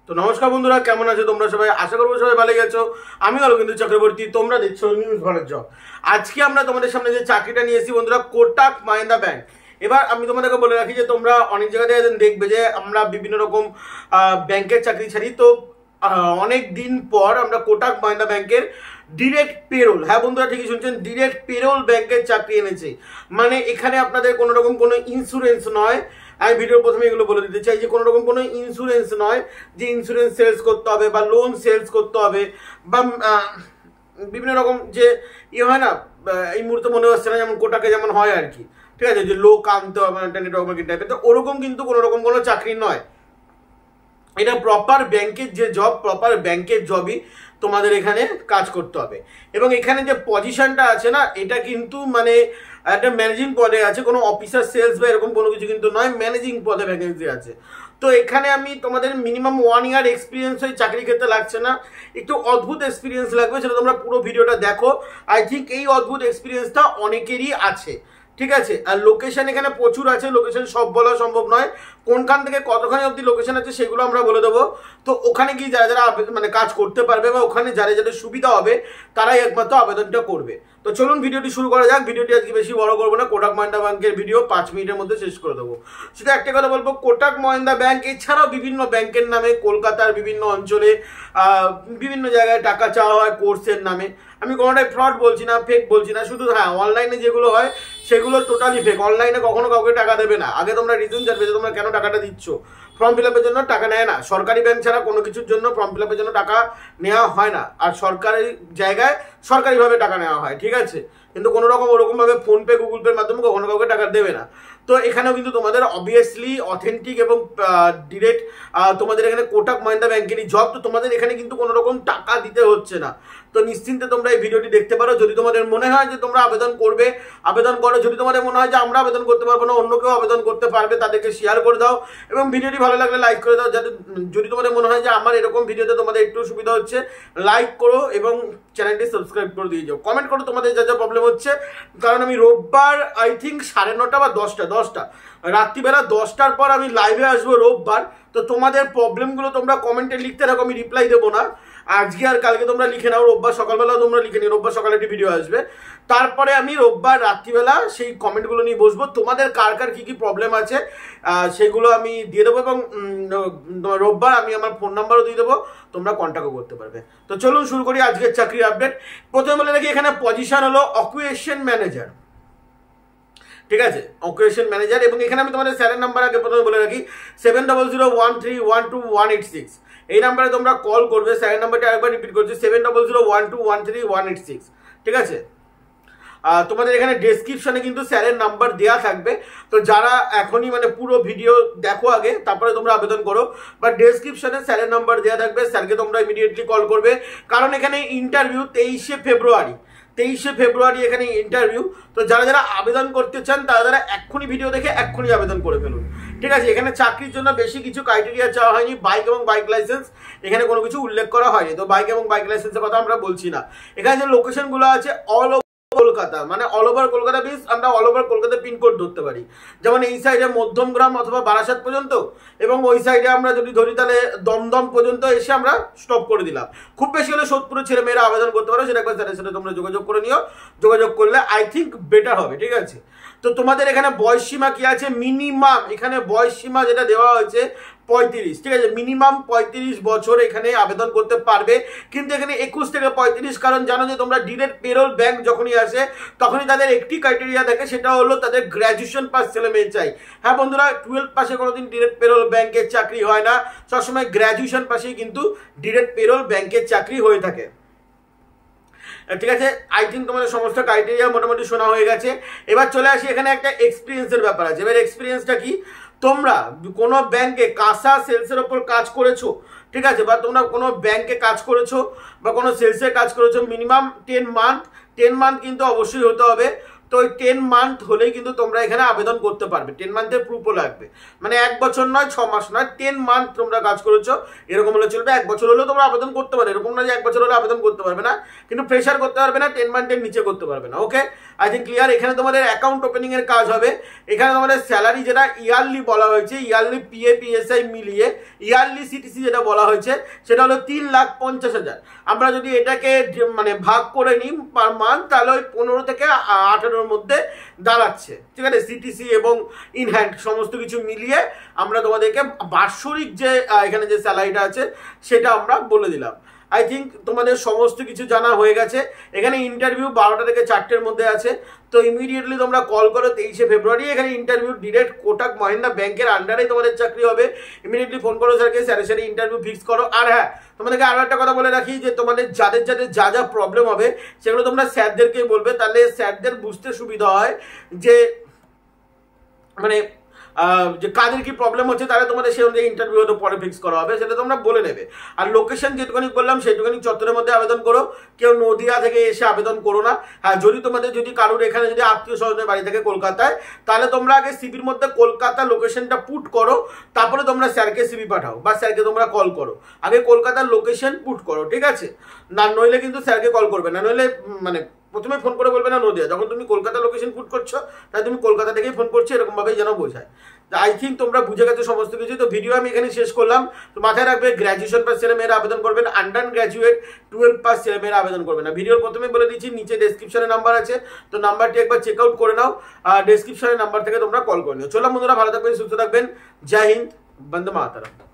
তো নমস্কার বন্ধুরা, কেমন আছো তোমরা সবাই? আশা করবো সবাই ভালো গেছো। আমি হলো কিন্তু চক্রবর্তী, তোমরা দেখছো নিউজ ভারত জব। আজকে আমরা তোমাদের সামনে যে চাকরিটা নিয়ে এসেছি বন্ধুরা, কোটাক মাহিন্দ্রা ব্যাংক। এবার আমি তোমাদেরকে বলে রাখি যে তোমরা অনেক জায়গাতে দেখবে যে আমরা বিভিন্ন রকম ব্যাংকের চাকরি ছাড়ি। তো অনেক দিন পর আমরা কোটাক মাহিন্দ্রা ব্যাংকের ডিরেক্ট পেরোল, হ্যাঁ বন্ধুরা ঠিকই শুনছেন, ডিরেক্ট পেরোল ব্যাংকের চাকরি এনেছি। মানে এখানে আপনাদের কোনো রকম কোনো ইন্স্যুরেন্স নয়। আমি ভিডিওর প্রথমে এগুলো বলে দিতে চাই যে কোনো রকম কোনো ইন্স্যুরেন্স নয় যে ইন্স্যুরেন্স সেলস করতে হবে বা লোন সেলস করতে হবে বা বিভিন্ন রকম যে হয় না, এই মুহূর্তে মনে হচ্ছে না যেমন কোটাকে যেমন হয় আর কি, ঠিক আছে, যে লোক আনতে হবে নেটওয়ার্ক মার্কেটিং টাইপের। তো ওরকম কিন্তু কোনো রকম কোনো চাকরি নয়। এটা প্রপার ব্যাংকের যে জব, প্রপার ব্যাংকের জবই তোমাদের এখানে কাজ করতে হবে। এবং এখানে যে পজিশনটা আছে না, এটা কিন্তু মানে একটা ম্যানেজিং পদে আছে, কোনো অফিসার সেলস বা এরকম কোনো কিছু কিন্তু নয়, ম্যানেজিং পদে ভ্যাকেন্সি আছে। তো এখানে আমি তোমাদের মিনিমাম 1 ইয়ার এক্সপিরিয়েন্স ওই চাকরি ক্ষেত্রে লাগছে না, একটু অদ্ভুত এক্সপিরিয়েন্স লাগবে, সেটা তোমরা পুরো ভিডিওটা দেখো। আই থিঙ্ক এই অদ্ভুত এক্সপিরিয়েন্সটা অনেকেরই আছে, ঠিক আছে। আর লোকেশন এখানে প্রচুর আছে, লোকেশন সব বলা সম্ভব নয়, কোনখান থেকে কতখানি অবধি লোকেশন আছে সেগুলো আমরা বলে দেবো। তো ওখানে গিয়ে যারা যারা মানে কাজ করতে পারবে বা ওখানে যারা যাদের সুবিধা হবে তারাই একমাত্র আবেদনটা করবে। তো চলুন ভিডিওটি শুরু করা যাক। ভিডিওটি আজকে বেশি বড় করবো না, কোটাক মাহিন্দ্রা ব্যাংকের ভিডিও 5 মিনিটের মধ্যে শেষ করে দেবো। শুধু একটা কথা বলবো, কোটাক মাহিন্দ্রা ব্যাংক এছাড়াও বিভিন্ন ব্যাংকের নামে কলকাতার বিভিন্ন অঞ্চলে বিভিন্ন জায়গায় টাকা চাওয়া হয় কোর্সের নামে। আমি কোনোটাই ফ্রড বলছি না, ফেক বলছি না, শুধু হ্যাঁ অনলাইনে যেগুলো হয় সেগুলো টোটালি ফেক। অনলাইনে কখনো কাউকে টাকা দেবে না, আগে তোমরা রিজন জানবে যে তোমরা কেন টাকাটা দিচ্ছ। ফর্ম ফিল আপের জন্য টাকা নেয় না, সরকারি ব্যাংক ছাড়া কোনো কিছুর জন্য ফর্ম ফিল আপের জন্য টাকা নেওয়া হয় না। আর সরকারি জায়গায় সরকারিভাবে টাকা নেওয়া হয়, ঠিক আছে, কিন্তু কোনো রকম ওরকমভাবে ফোনপে গুগল পের মাধ্যমে কখনো কাউকে টাকা দেবে না। তো এখানেও কিন্তু তোমাদের অবভিয়াসলি অথেন্টিক এবং ডিরেক্ট তোমাদের এখানে কোটাক মাহিন্দ্রা ব্যাংকেরই জব। তো তোমাদের এখানে কিন্তু কোনো রকম টাকা দিতে হচ্ছে না। তো নিশ্চিন্তে তোমরা এই ভিডিওটি দেখতে পারো। যদি তোমাদের মনে হয় যে তোমরা আবেদন করবে, আবেদন করো। যদি তোমাদের মনে হয় যে আমরা আবেদন করতে পারবো না, অন্য কেউ আবেদন করতে পারবে, তাদেরকে শেয়ার করে দাও এবং ভিডিওটি ভালো লাগলে লাইক করে দাও। যাতে যদি তোমাদের মনে হয় যে আমার এরকম ভিডিওতে তোমাদের একটু সুবিধা হচ্ছে, লাইক করো এবং চ্যানেলটি সাবস্ক্রাইব করে দিয়ে যাও। কমেন্ট করো তোমাদের যা যা প্রবলেম হচ্ছে, কারণ আমি রোববার আই থিঙ্ক 9:30 বা 10টা রাত্রিবেলা 10টার পর আমি লাইভে আসবো রোববার। তো তোমাদের প্রবলেমগুলো তোমরা কমেন্টে লিখতে থাকো, আমি রিপ্লাই দেবো না। আজকে আর কালকে তোমরা লিখে নাও, রোববার সকালবেলা তোমরা লিখে নিও, রোববার সকালে একটি ভিডিও আসবে। তারপরে আমি রোববার রাত্রিবেলা সেই কমেন্টগুলো নিয়ে বসবো, তোমাদের কার কার কী কী প্রবলেম আছে সেগুলো আমি দিয়ে দেবো। এবং রোববার আমি আমার ফোন নাম্বারও দিয়ে দেবো, তোমরা কন্ট্যাক্টও করতে পারবে। তো চলুন শুরু করি আজকের চাকরির আপডেট। প্রথমে বলে রাখি, এখানে পজিশন হলো অকুপেশন ম্যানেজার, ঠিক আছে, অকুপেশন ম্যানেজার। এবং এখানে আমি তোমাদের স্যারের নাম্বার আগে প্রথমে বলে রাখি, 7001312126। এই নাম্বারে তোমরা কল করবে। স্যারের নাম্বারটা আরেকবার রিপিট করছি, 7001213126, ঠিক আছে। তোমাদের এখানে ডেসক্রিপশনে কিন্তু স্যারের নাম্বার দেওয়া থাকবে। তো যারা এখনই মানে পুরো ভিডিও দেখো আগে, তারপরে তোমরা আবেদন করো, বা ডেসক্রিপশনে স্যারের নাম্বার দেওয়া থাকবে, স্যারকে তোমরা ইমিডিয়েটলি কল করবে। কারণ এখানে ইন্টারভিউ 23শে ফেব্রুয়ারি এখানে ইন্টারভিউ। তো যারা যারা আবেদন করতে চান তারা এক্ষুনি ভিডিও দেখে এক্ষুনি আবেদন করে ফেলুন, ঠিক আছে। এখানে চাকরির জন্য বেশি কিছু ক্রাইটেরিয়া চাওয়া হয়নি, বাইক এবং বাইক লাইসেন্স এখানে কোনো কিছু উল্লেখ করা হয়নি। তো বাইক এবং বাইক লাইসেন্সের কথা আমরা বলছি না। এখানে যে লোকেশনগুলো আছে অল কলকাতা, মানে অল ওভার কলকাতা মিনস আমরা অল ওভার কলকাতা পিনকোড ধরতে পারি। যেমন এই সাইডে মধ্যমগ্রাম অথবা বারাসাত পর্যন্ত, এবং ওই সাইডে আমরা যদি ধরি তাহলে দমদম পর্যন্ত এসে আমরা স্টপ করে দিলাম। খুব বেশি হলে সোদপুরের ছেলেমেয়েরা আবেদন করতে পারো, সেটা একবার স্যারের সাথে তোমরা যোগাযোগ করে নিও। যোগাযোগ করলে আই থিঙ্ক বেটার হবে, ঠিক আছে। তো তোমাদের এখানে বয়স সীমা কি আছে? মিনিমাম এখানে বয়স সীমা যেটা দেওয়া হয়েছে 35, ঠিক আছে, মিনিমাম 35 বছর এখানে আবেদন করতে পারবে। কিন্তু এখানে 21 থেকে 35, কারণ জানো যে তোমরা ডিরেক্ট পেরোল ব্যাংক যখনই আসে তখনই তাদের একটি ক্রাইটেরিয়া থাকে, সেটা হলো তাদের গ্র্যাজুয়েশন পাস ছেলে মেয়ে চাই। হ্যাঁ বন্ধুরা, 12 পাশে কোনোদিন ডিরেক্ট পেরোল ব্যাংকের চাকরি হয় না, সবসময় গ্র্যাজুয়েশন পাশেই কিন্তু ডিরেক্ট পেরোল ব্যাংকের চাকরি হয়ে থাকে, ঠিক আছে। আই থিঙ্ক তোমাদের সমস্ত ক্রাইটেরিয়া মোটামুটি শোনা হয়ে গেছে। এবার চলে আসি, এখানে একটা এক্সপিরিয়েন্সের ব্যাপার আছে। এবার এক্সপিরিয়েন্সটা কি? তোমরা কোনো ব্যাংকে কাঁসা সেলসের ওপর কাজ করেছো, ঠিক আছে, বা তোমরা কোনো ব্যাংকে কাজ করেছো বা কোনো সেলসের কাজ করেছো, মিনিমাম 10 মান্থ কিন্তু অবশ্যই হতে হবে। তো ওই 10 মান্থ হলেই কিন্তু তোমরা এখানে আবেদন করতে পারবে। 10 মান্থের প্রুফও লাগবে, মানে 1 বছর নয়, 6 মাস নয়, 10 মান্থ তোমরা কাজ করেছো এরকম হলে চলবে। 1 বছর হলেও তোমরা আবেদন করতে পারবে, এরকম না যে 1 বছর হলে আবেদন করতে পারবে না, কিন্তু প্রেশার করতে পারবে না, 10 মান্থের নিচে করতে পারবে না। ওকে, আই থিঙ্ক ক্লিয়ার। এখানে তোমাদের অ্যাকাউন্ট ওপেনিং এর কাজ হবে। এখানে তোমাদের স্যালারি যেটা ইয়ারলি বলা হয়েছে, ইয়ারলি পিএ পিএসআই মিলিয়ে ইয়ারলি সিটিসি যেটা বলা হয়েছে সেটা হলো 3,50,000। আমরা যদি এটাকে মানে ভাগ করে নিই পার মান্থ, তাহলে ওই 15 থেকে 18-র মধ্যে দাঁড়াচ্ছে, ঠিক আছে। সিটিসি এবং ইনহ্যান্ড সমস্ত কিছু মিলিয়ে আমরা তোমাদেরকে বাৎসরিক যে এখানে যে স্যালারিটা আছে সেটা আমরা বলে দিলাম। আই থিঙ্ক তোমাদের সমস্ত কিছু জানা হয়ে গেছে। এখানে ইন্টারভিউ 12টা থেকে 4টের মধ্যে আছে, তো ইমিডিয়েটলি তোমরা কল করো 23শে ফেব্রুয়ারি। এখানে ইন্টারভিউ ডিরেক্ট কোটাক মাহিন্দ্রা ব্যাংকের আন্ডারেই তোমাদের চাকরি হবে। ইমিডিয়েটলি ফোন করো স্যারকে, স্যারের ইন্টারভিউ ফিক্স করো। আর হ্যাঁ, তোমাদেরকে আরও একটা কথা বলে রাখি যে তোমাদের যাদের যা যা প্রবলেম হবে সেগুলো তোমরা স্যারদেরকেই বলবে, তাহলে স্যারদের বুঝতে সুবিধা হয় যে মানে যে কাদের কি প্রবলেম হচ্ছে, তাহলে তোমাদের সেই অনুযায়ী ইন্টারভিউ হয়তো পরে ফিক্স করা হবে, সেটা তোমরা বলে নেবে। আর লোকেশন যেটুখানি বললাম সেইটুখানি চত্বরের মধ্যে আবেদন করো, কেউ নদিয়া থেকে এসে আবেদন করো না। হ্যাঁ, যদি কারোর এখানে যদি আত্মীয় স্বজনের বাড়ি থেকে কলকাতায়, তাহলে তোমরা আগে সিবির মধ্যে কলকাতা লোকেশনটা পুট করো, তারপরে তোমরা স্যারকে সিবি পাঠাও বা স্যারকে তোমরা কল করো। আগে কলকাতার লোকেশন পুট করো, ঠিক আছে, না নইলে কিন্তু স্যারকে কল করবে না। নইলে মানে প্রথমে ফোন করে বলবে না নদিয়া, যখন তুমি কলকাতা লোকেশন পুট করছো তাই তুমি কলকাতা থেকেই ফোন করছো, এরকমভাবেই যেন বোঝায়। আই থিঙ্ক তোমরা বুঝে গেছো সমস্ত কিছু। তো ভিডিও আমি এখানে শেষ করলাম। তো মাথায় রাখবে, গ্র্যাজুয়েশন পাস ছেলেমেয়েরা আবেদন করবেন, আন্ডার গ্র্যাজুয়েট 12 পাস ছেলেমেয়েরা আবেদন করবে না। ভিডিওর প্রথমে বলে দিচ্ছি, নিচে ডেসক্রিপশনে নাম্বার আছে, তো নাম্বারটি একবার চেক আউট করে নাও, ডেসক্রিপশনের নাম্বার থেকে তোমরা কল করে নিও। চলো বন্ধুরা, ভালো থাকবেন, সুস্থ থাকবেন, জয় হিন্দ, বন্দে মাতরম।